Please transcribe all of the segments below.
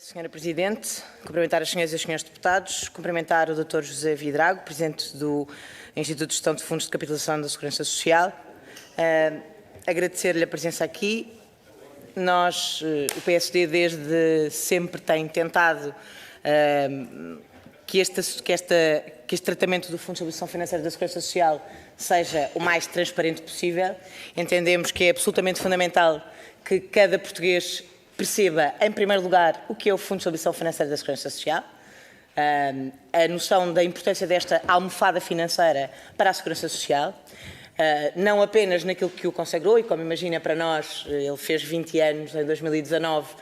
Senhora Presidente, cumprimentar as senhoras e os senhores deputados, cumprimentar o Dr. José Vidrago, Presidente do Instituto de Gestão de Fundos de Capitalização da Segurança Social, agradecer-lhe a presença aqui. Nós, o PSD, desde sempre tem tentado que este tratamento do Fundo de Estabilização Financeira da Segurança Social seja o mais transparente possível. Entendemos que é absolutamente fundamental que cada português perceba, em primeiro lugar, o que é o Fundo de Estabilização Financeira da Segurança Social, a noção da importância desta almofada financeira para a Segurança Social, não apenas naquilo que o consagrou, e como imagina para nós, ele fez 20 anos em 2019,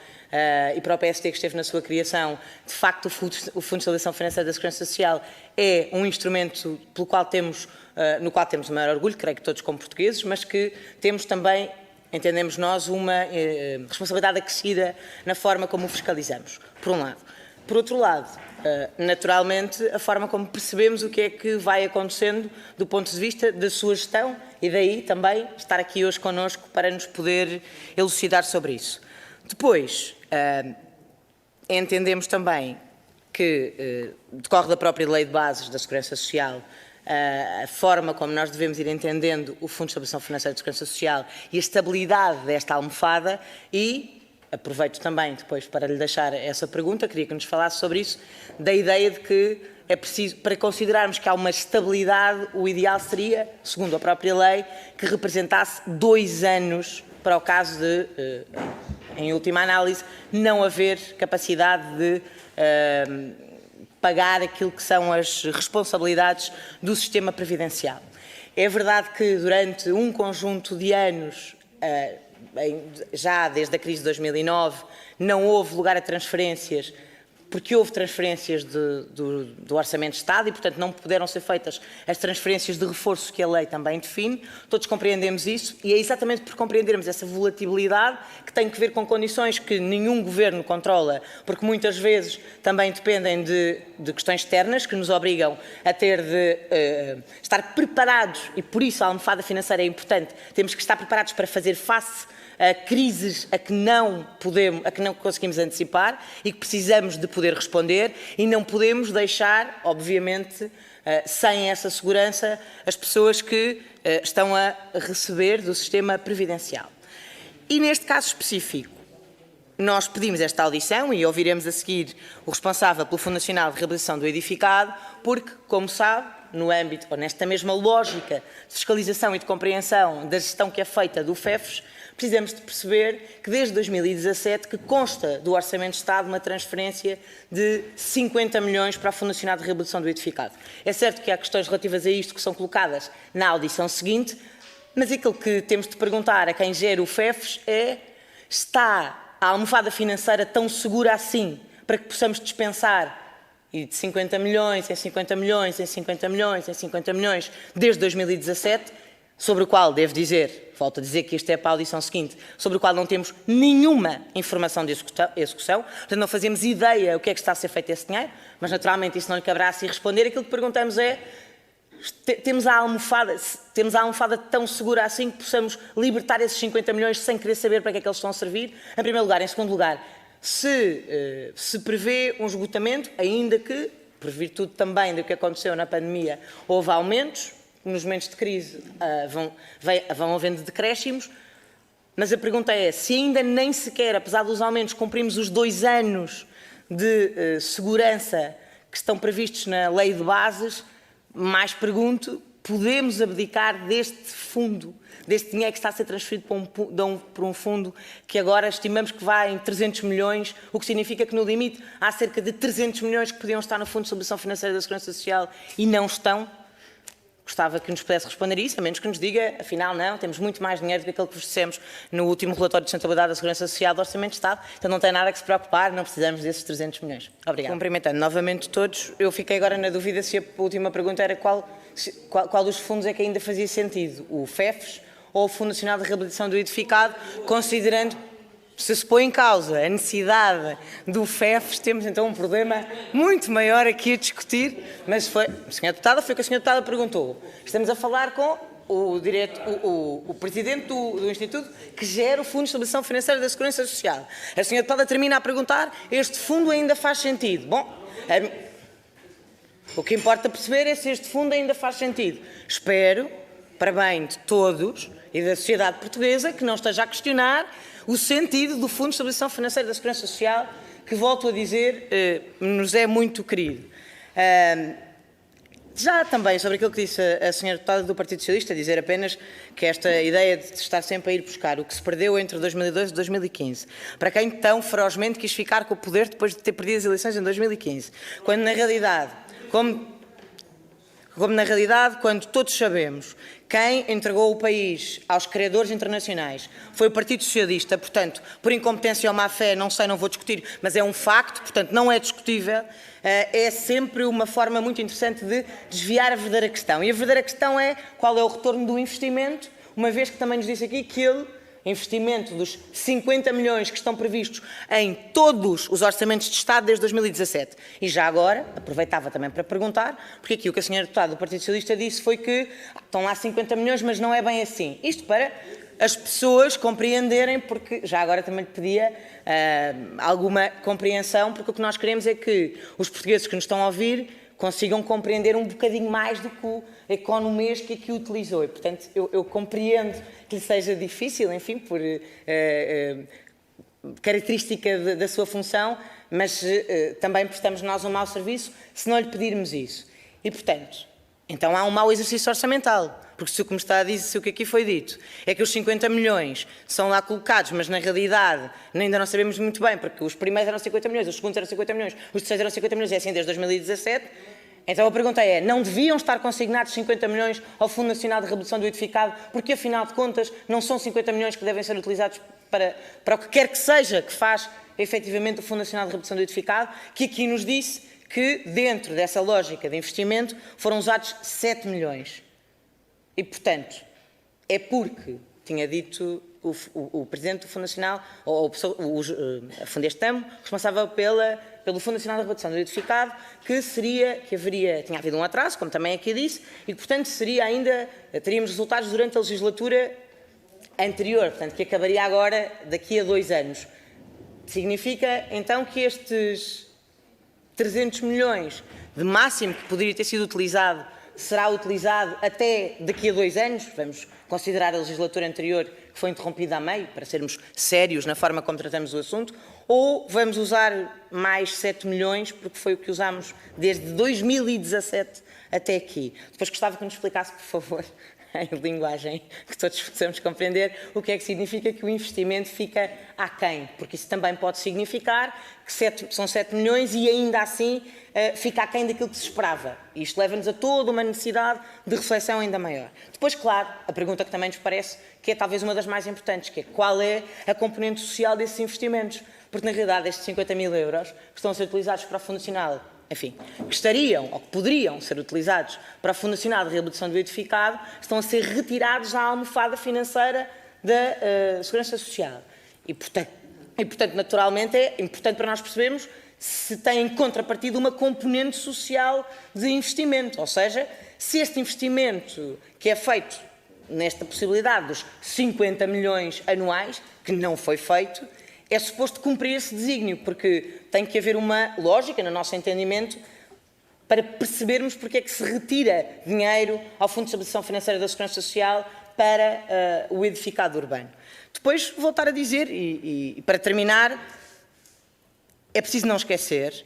e para o PSD que esteve na sua criação, de facto o Fundo de Estabilização Financeira da Segurança Social é um instrumento no qual temos o maior orgulho, creio que todos como portugueses, mas que temos também, entendemos nós, uma responsabilidade acrescida na forma como o fiscalizamos, por um lado. Por outro lado, naturalmente, a forma como percebemos o que é que vai acontecendo do ponto de vista da sua gestão e daí também estar aqui hoje connosco para nos poder elucidar sobre isso. Depois, entendemos também que decorre da própria Lei de Bases da Segurança Social a forma como nós devemos ir entendendo o Fundo de Estabilização Financeira de Segurança Social e a estabilidade desta almofada e aproveito também depois para lhe deixar essa pergunta, queria que nos falasse sobre isso, da ideia de que é preciso, para considerarmos que há uma estabilidade, o ideal seria, segundo a própria lei, que representasse 2 anos para o caso de, em última análise, não haver capacidade de pagar aquilo que são as responsabilidades do sistema previdencial. É verdade que durante um conjunto de anos, já desde a crise de 2009, não houve lugar a transferências, porque houve transferências do Orçamento de Estado e, portanto, não puderam ser feitas as transferências de reforço que a lei também define. Todos compreendemos isso e é exatamente por compreendermos essa volatilidade que tem que ver com condições que nenhum governo controla, porque muitas vezes também dependem de questões externas que nos obrigam a ter de estar preparados e, por isso, a almofada financeira é importante. Temos que estar preparados para fazer face a crises a que não conseguimos antecipar e que precisamos de poder responder e não podemos deixar, obviamente, sem essa segurança, as pessoas que estão a receber do sistema previdencial. E neste caso específico, nós pedimos esta audição e ouviremos a seguir o responsável pelo Fundo Nacional de Reabilitação do Edificado, porque, como sabe, no âmbito, ou nesta mesma lógica de fiscalização e de compreensão da gestão que é feita do FEFES, precisamos de perceber que desde 2017 que consta do Orçamento de Estado uma transferência de 50 milhões para o Fundo Nacional de Reabilitação do Edificado. É certo que há questões relativas a isto que são colocadas na audição seguinte, mas aquilo que temos de perguntar a quem gera o FEFES é: está a almofada financeira tão segura assim para que possamos dispensar e de 50 milhões em 50 milhões, em 50 milhões, em 50 milhões, desde 2017, sobre o qual, devo dizer, volto a dizer que isto é para a audição seguinte, sobre o qual não temos nenhuma informação de execução, portanto não fazemos ideia o que é que está a ser feito esse dinheiro, mas naturalmente isso não lhe caberá assim responder. Aquilo que perguntamos é: temos a almofada tão segura assim que possamos libertar esses 50 milhões sem querer saber para que é que eles estão a servir? Em primeiro lugar. Em segundo lugar, se prevê um esgotamento, ainda que, por virtude também do que aconteceu na pandemia, houve aumentos, nos momentos de crise vão havendo decréscimos, mas a pergunta é: se ainda nem sequer, apesar dos aumentos, cumprimos os 2 anos de segurança que estão previstos na Lei de Bases, mais pergunto, podemos abdicar deste fundo, deste dinheiro que está a ser transferido para um fundo que agora estimamos que vai em 300 milhões, o que significa que no limite há cerca de 300 milhões que podiam estar no Fundo de Estabilização Financeira da Segurança Social e não estão? Gostava que nos pudesse responder isso, a menos que nos diga, afinal não, temos muito mais dinheiro do que aquilo que vos dissemos no último relatório de sustentabilidade da Segurança Social do Orçamento de Estado, então não tem nada que se preocupar, não precisamos desses 300 milhões. Obrigada. Cumprimentando novamente todos, eu fiquei agora na dúvida se a última pergunta era qual dos fundos é que ainda fazia sentido, o FEFES ou o Fundo Nacional de Reabilitação do Edificado, considerando, se põe em causa a necessidade do FEFES, temos então um problema muito maior aqui a discutir, mas foi, senhora deputada, foi o que a senhora deputada perguntou. Estamos a falar com o presidente do Instituto que gera o Fundo de Estabilização Financeira da Segurança Social. A senhora deputada termina a perguntar: este fundo ainda faz sentido? Bom, o que importa perceber é se este fundo ainda faz sentido. Espero, para bem de todos e da sociedade portuguesa, que não esteja a questionar o sentido do Fundo de Estabilização Financeira da Segurança Social, que, volto a dizer, nos é muito querido. Já também sobre aquilo que disse a senhora deputada do Partido Socialista, dizer apenas que esta ideia de estar sempre a ir buscar o que se perdeu entre 2002 e 2015, para quem tão ferozmente quis ficar com o poder depois de ter perdido as eleições em 2015, quando na realidade, quando todos sabemos quem entregou o país aos credores internacionais foi o Partido Socialista, portanto, por incompetência ou má-fé, não sei, não vou discutir, mas é um facto, portanto, não é discutível, é sempre uma forma muito interessante de desviar a verdadeira questão. E a verdadeira questão é qual é o retorno do investimento, uma vez que também nos disse aqui que investimento dos 50 milhões que estão previstos em todos os orçamentos de Estado desde 2017. E já agora, aproveitava também para perguntar, porque aqui o que a senhora deputada do Partido Socialista disse foi que estão lá 50 milhões, mas não é bem assim. Isto para as pessoas compreenderem, porque já agora também lhe pedia alguma compreensão, porque o que nós queremos é que os portugueses que nos estão a ouvir consigam compreender um bocadinho mais do que o economês que aqui utilizou. E, portanto, eu compreendo que lhe seja difícil, enfim, por característica da sua função, mas também prestamos nós um mau serviço se não lhe pedirmos isso. E, portanto, então há um mau exercício orçamental, porque se o que me está a dizer, se o que aqui foi dito, é que os 50 milhões são lá colocados, mas na realidade ainda não sabemos muito bem, porque os primeiros eram 50 milhões, os segundos eram 50 milhões, os terceiros eram 50 milhões, é assim desde 2017, então a pergunta é, não deviam estar consignados 50 milhões ao Fundo Nacional de Redução do Edificado, porque afinal de contas não são 50 milhões que devem ser utilizados para o que quer que seja que faz efetivamente o Fundo Nacional de Redução do Edificado, que aqui nos disse que dentro dessa lógica de investimento foram usados 7 milhões. E, portanto, é porque, tinha dito o Presidente do Fundo Nacional, ou a Fundestam, responsável pelo Fundo Nacional de Redução do Edificado, tinha havido um atraso, como também aqui disse, e que, portanto, teríamos resultados durante a legislatura anterior, portanto, que acabaria agora daqui a 2 anos. Significa, então, que estes 300 milhões de máximo que poderia ter sido utilizado será utilizado até daqui a 2 anos, vamos considerar a legislatura anterior que foi interrompida a meio, para sermos sérios na forma como tratamos o assunto, ou vamos usar mais 7 milhões, porque foi o que usámos desde 2017 até aqui. Depois gostava que nos explicasse, por favor, em linguagem que todos possamos compreender, o que é que significa que o investimento fica aquém, porque isso também pode significar que são 7 milhões e ainda assim fica aquém daquilo que se esperava. E isto leva-nos a toda uma necessidade de reflexão ainda maior. Depois, claro, a pergunta que também nos parece que é talvez uma das mais importantes, que é qual é a componente social desses investimentos? Porque, na realidade, estes 50 mil euros que estão a ser utilizados para o Fundo Nacional, enfim, que estariam ou que poderiam ser utilizados para o Fundo Nacional de Reabilitação do Edificado, estão a ser retirados da almofada financeira da Segurança Social. E, portanto, naturalmente, é importante para nós percebermos se tem em contrapartida uma componente social de investimento, ou seja, se este investimento que é feito nesta possibilidade dos 50 milhões anuais, que não foi feito, é suposto cumprir esse desígnio, porque tem que haver uma lógica, no nosso entendimento, para percebermos porque é que se retira dinheiro ao Fundo de Estabilização Financeira da Segurança Social para o edificado urbano. Depois, voltar a dizer, e para terminar, é preciso não esquecer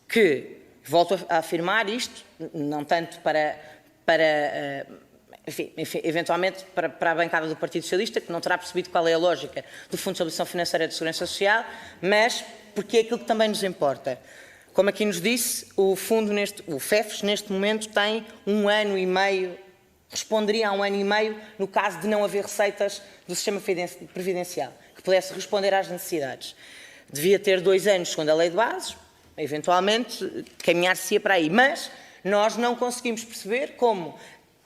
que, volto a afirmar isto, não tanto enfim, eventualmente para a bancada do Partido Socialista, que não terá percebido qual é a lógica do Fundo de Estabilização Financeira de Segurança Social, mas porque é aquilo que também nos importa. Como aqui nos disse, o FEFES, neste momento, tem 1 ano e meio, responderia a 1 ano e meio no caso de não haver receitas do sistema previdencial, que pudesse responder às necessidades. Devia ter 2 anos, segundo a lei de bases, eventualmente caminhar-se-ia para aí, mas nós não conseguimos perceber como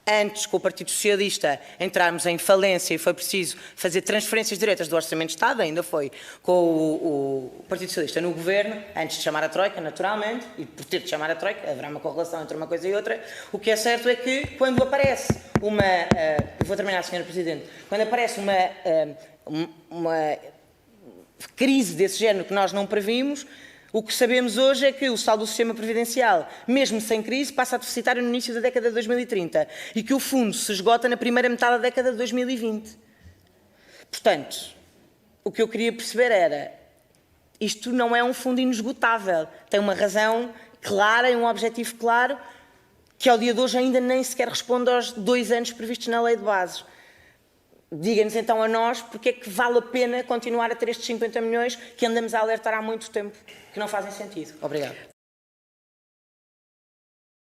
antes, com o Partido Socialista, entrarmos em falência e foi preciso fazer transferências diretas do Orçamento de Estado, ainda foi com o Partido Socialista no Governo, antes de chamar a Troika, naturalmente, e por ter de chamar a Troika, haverá uma correlação entre uma coisa e outra. O que é certo é que, quando aparece uma... vou terminar, Sra. Presidente. Quando aparece uma crise desse género que nós não previmos, o que sabemos hoje é que o saldo do sistema previdencial, mesmo sem crise, passa a deficitário no início da década de 2030 e que o fundo se esgota na primeira metade da década de 2020. Portanto, o que eu queria perceber era, isto não é um fundo inesgotável, tem uma razão clara e um objetivo claro que ao dia de hoje ainda nem sequer responde aos 2 anos previstos na Lei de Bases. Diga-nos então a nós porque é que vale a pena continuar a ter estes 50 milhões que andamos a alertar há muito tempo que não fazem sentido. Obrigado.